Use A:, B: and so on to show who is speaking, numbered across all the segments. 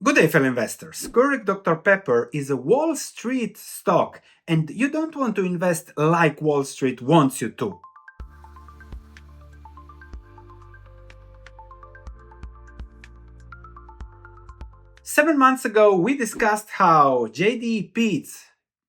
A: Good day, fellow investors. Keurig Dr.Pepper is a Wall Street stock, and you don't want to invest like Wall Street wants you to. Seven months ago, we discussed how JDEP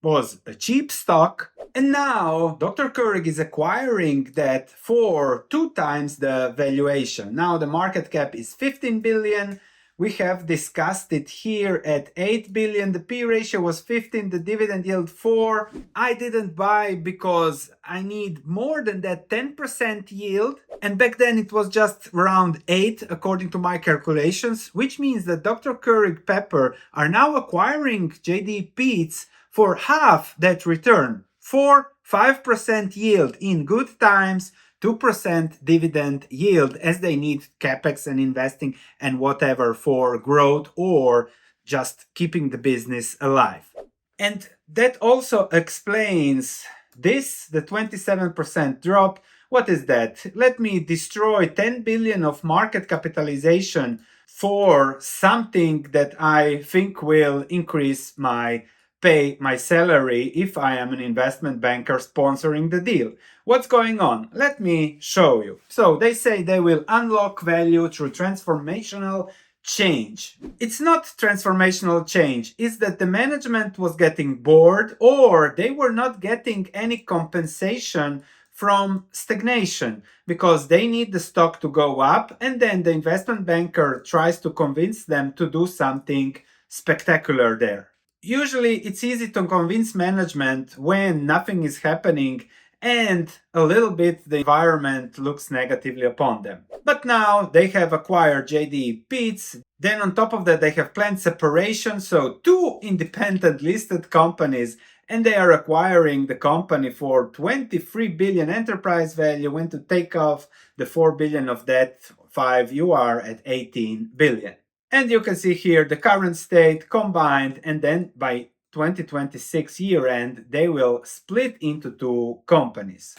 A: was a cheap stock, and now Dr. Keurig is acquiring that for 2 times the valuation. Now the market cap is 15 billion. We have discussed it here at 8 billion. The P ratio was 15, the dividend yield 4. I didn't buy because I need more than that 10% yield. And back then it was just around 8 according to my calculations, which means that Dr. Keurig Pepper are now acquiring JDEP for half that return, 5% yield in good times, 2% dividend yield as they need capex and investing and whatever for growth or just keeping the business alive. And that also explains this, the 27% drop. What is that? Let me destroy 10 billion of market capitalization for something that I think will increase my pay, my salary, if I am an investment banker sponsoring the deal. What's going on? Let me show you. So they say they will unlock value through transformational change. It's not transformational change, it's that the management was getting bored or they were not getting any compensation from stagnation because they need the stock to go up, and then the investment banker tries to convince them to do something spectacular there. Usually it's easy to convince management when nothing is happening and a little bit the environment looks negatively upon them. But now they have acquired JDEP. Then on top of that they have planned separation, so 2 independent listed companies, and they are acquiring the company for 23 billion enterprise value. When to take off the 4 billion of that 5, you are at 18 billion. And you can see here the current state combined, and then by 2026 year end, they will split into 2 companies.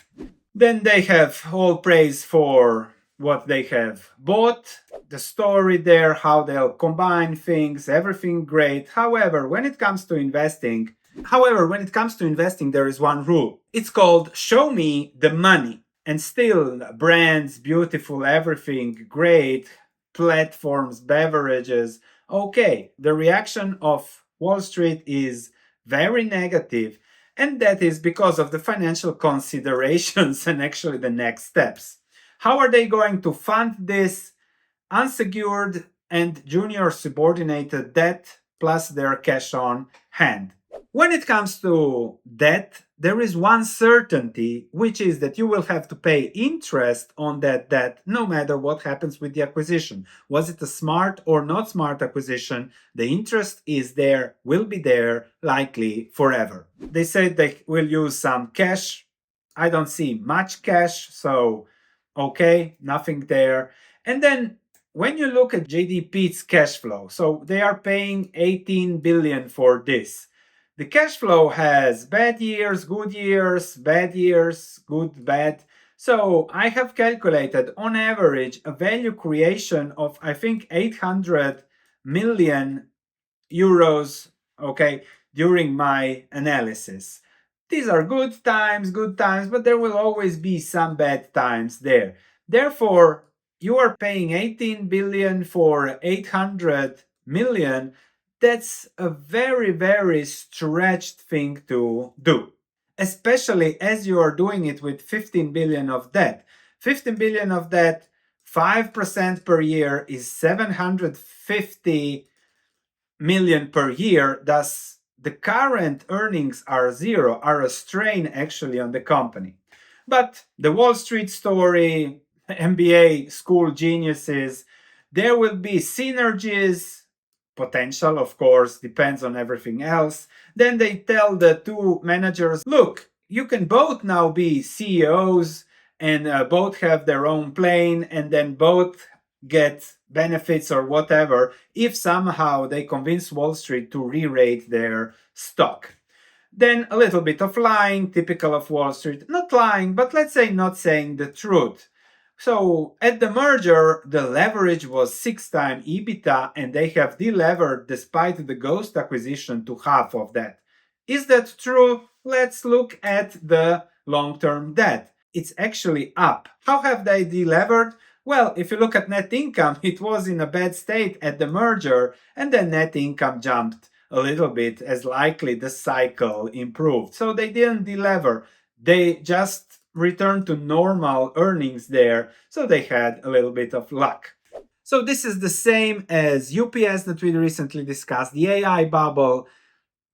A: Then they have all praise for what they have bought, the story there, how they'll combine things, everything great. However, when it comes to investing, there is one rule. It's called show me the money. And still, brands, beautiful, everything great, platforms, beverages. Okay, the reaction of Wall Street is very negative, and that is because of the financial considerations and actually the next steps. How are they going to fund this? Unsecured and junior subordinated debt plus their cash on hand. When it comes to debt, there is one certainty, which is that you will have to pay interest on that debt no matter what happens with the acquisition. Was it a smart or not smart acquisition? The interest is there, will be there, likely forever. They said they will use some cash. I don't see much cash, so okay, nothing there. And then when you look at JDEP's cash flow, so they are paying 18 billion for this. The cash flow has bad years, good years, bad years, good, bad. So I have calculated on average a value creation of I think 800 million euros, okay, during my analysis. These are good times, but there will always be some bad times there. Therefore, you are paying 18 billion for 800 million. That's a very, very stretched thing to do, especially as you are doing it with 15 billion of debt. 15 billion of debt, 5% per year is 750 million per year. Thus, the current earnings are zero, are a strain actually on the company. But the Wall Street story, MBA school geniuses, there will be synergies, potential, of course, depends on everything else. Then they tell the 2 managers, look, you can both now be CEOs and both have their own plane and then both get benefits or whatever if somehow they convince Wall Street to re-rate their stock. Then a little bit of lying, typical of Wall Street. Not lying, but let's say not saying the truth. So at the merger, the leverage was 6 times EBITDA, and they have delevered despite the Ghost acquisition to half of that. Is that true? Let's look at the long-term debt. It's actually up. How have they delevered? Well, if you look at net income, it was in a bad state at the merger, and then net income jumped a little bit as likely the cycle improved. So they didn't delever. They just returned to normal earnings there, so they had a little bit of luck. So this is the same as UPS that we recently discussed, the AI bubble.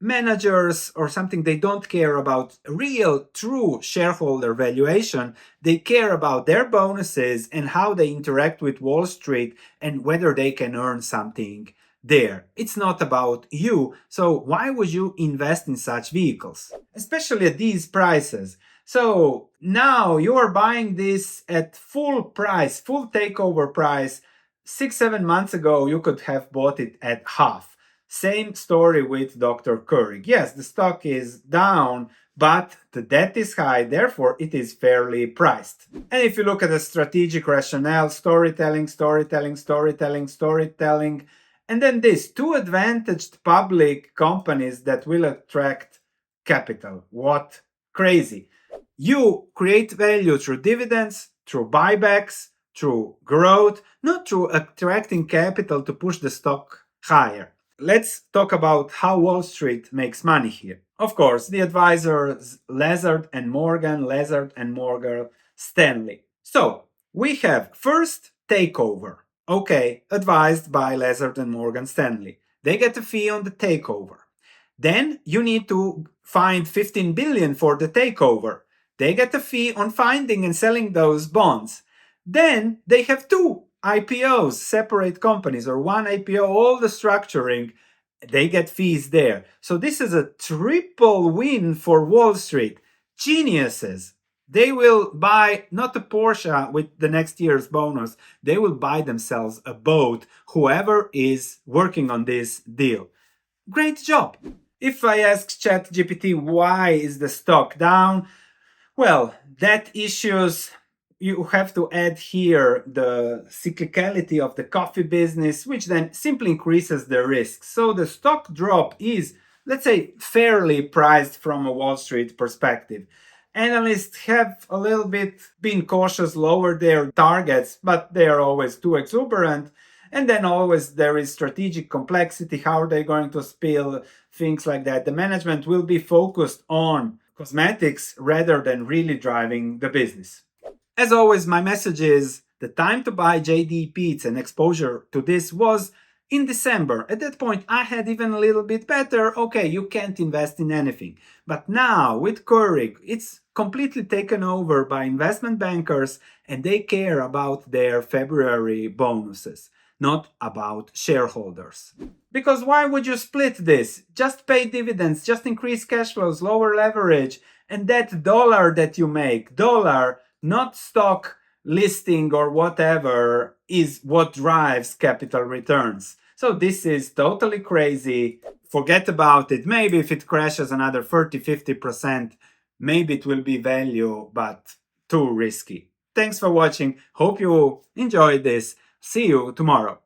A: Managers or something, they don't care about real true shareholder valuation. They care about their bonuses and how they interact with Wall Street and whether they can earn something there. It's not about you. So why would you invest in such vehicles, especially at these prices? So now you are buying this at full price, full takeover price. 6-7 months ago you could have bought it at half. Same story with Dr. Keurig. Yes, the stock is down, but the debt is high, therefore it is fairly priced. And if you look at the strategic rationale, storytelling, storytelling, storytelling, storytelling, and then these two advantaged public companies that will attract capital. What crazy. You create value through dividends, through buybacks, through growth, not through attracting capital to push the stock higher. Let's talk about how Wall Street makes money here. Of course, the advisors Lazard and Morgan, Lazard and Morgan Stanley. So we have first takeover. Okay, advised by Lazard and Morgan Stanley. They get a fee on the takeover. Then you need to find 15 billion for the takeover. They get a fee on finding and selling those bonds. Then they have two IPOs, separate companies, or one IPO, all the structuring, they get fees there. So this is a triple win for Wall Street. Geniuses. They will buy not a Porsche with the next year's bonus, they will buy themselves a boat, whoever is working on this deal. Great job. If I ask ChatGPT why is the stock down, well, that issues, you have to add here the cyclicality of the coffee business, which then simply increases the risk. So the stock drop is, let's say, fairly priced from a Wall Street perspective. Analysts have a little bit been cautious, lowered their targets, but they are always too exuberant. And then always there is strategic complexity. How are they going to spill things like that? The management will be focused on cosmetics rather than really driving the business. As always, my message is the time to buy JDEP and exposure to this was in December. At that point, I had even a little bit better. Okay, you can't invest in anything. But now with Keurig, it's completely taken over by investment bankers and they care about their February bonuses, not about shareholders. Because why would you split this? Just pay dividends, just increase cash flows, lower leverage, and that dollar that you make, dollar, not stock listing or whatever, is what drives capital returns. So this is totally crazy. Forget about it. Maybe if it crashes another 30-50%, maybe it will be value, but too risky. Thanks for watching. Hope you enjoyed this. See you tomorrow.